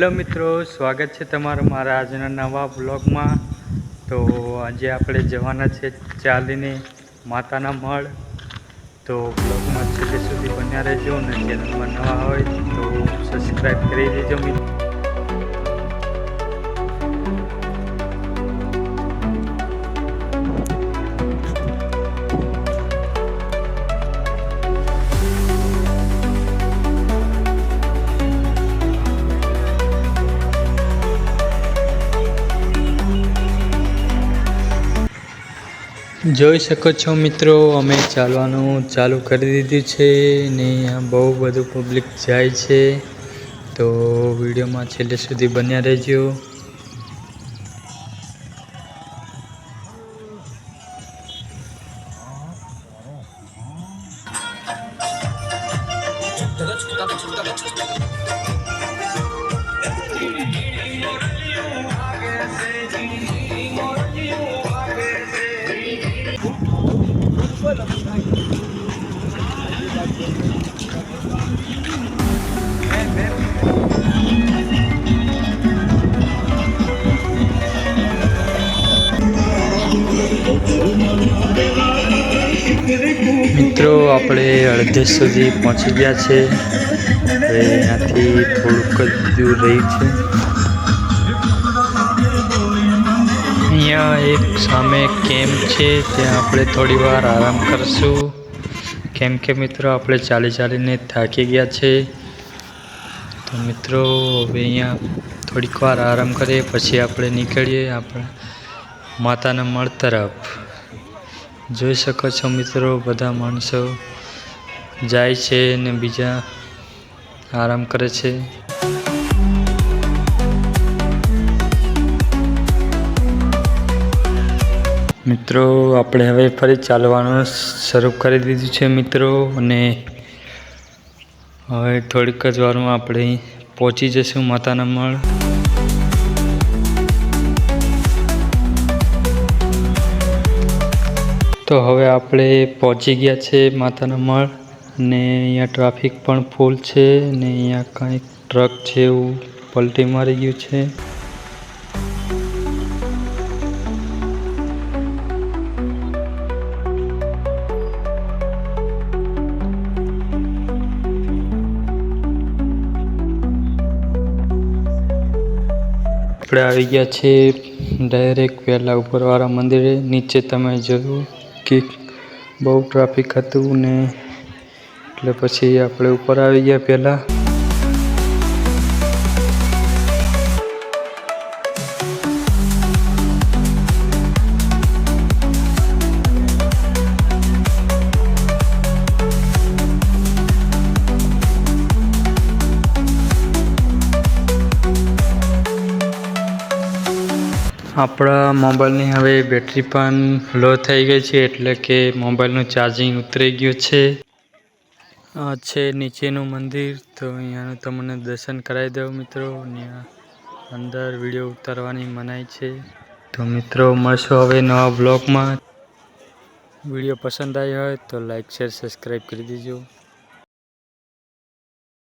Hello મિત્રો, સ્વાગત છે તમારું મારા આજના નવા બ્લોગમાં। તો આજે આપણે જવાના છે ચાલીને માતાના મઢ। તો બ્લોગમાં છેલ્લે સુધી બન્યા રહેજો અને ચેનલમાં નવા હોય તો સબસ્ક્રાઈબ કરી દેજો મિત્રો। જોઈ શકો છો મિત્રો, અમે ચાલવાનું ચાલુ કરી દીધું છે ને અહીંયા બહુ બધું પબ્લિક જાય છે। તો વિડીયોમાં છેલ્લે સુધી બન્યા રહેજો। મિત્રો આપણે અડધે સુધી પહોંચી ગયા છે। હવે અહીંયાથી થોડુંક જ દૂર રહ્યું છે। અહીંયા એક સામે કેમ્પ છે, ત્યાં આપણે થોડી વાર આરામ કરશું કેમ કે મિત્રો આપણે ચાલીને થાકી ગયા છે। તો મિત્રો હવે અહીંયા થોડીક વાર આરામ કરીએ પછી આપણે નીકળીએ આપણા માતાના મઢ તરફ। જોઈ શકો છો મિત્રો, બધા માણસો જાય છે ને બીજા આરામ કરે છે। મિત્રો આપણે હવે ફરી ચાલવાનું શરૂ કરી દીધું છે મિત્રો, અને હવે થોડીક જ વારમાં આપણે પહોંચી જઈશું માતાના મઢ। તો હવે આપણે પહોંચી ગયા છે માતાના મઢ, અને અહીંયા ટ્રાફિક પણ ફૂલ છે ને અહીંયા કંઈક ટ્રક છે એવું પલટી મારી ગયું છે। આપણે આવી ગયા છે ડાયરેક્ટ પહેલાં ઉપરવાળા મંદિરે। નીચે તમે જોયું કે બહુ ટ્રાફિક હતું ને એટલે પછી આપણે ઉપર આવી ગયા પહેલાં। આપણા મોબાઈલની હવે બેટરી પણ લો થઈ ગઈ છે, એટલે કે મોબાઈલનું ચાર્જિંગ ઉતરી ગયું છે। આ છે નીચેનું મંદિર, તો અહીંયાનું તમને દર્શન કરાવી દઉં મિત્રો। અહીંયા અંદર વિડીયો ઉતારવાની મનાઈ છે। તો મિત્રો મળશું હવે નવા બ્લોગમાં। વિડીયો પસંદ આવ્યો હોય તો લાઈક શેર સબસ્ક્રાઈબ કરી દેજો।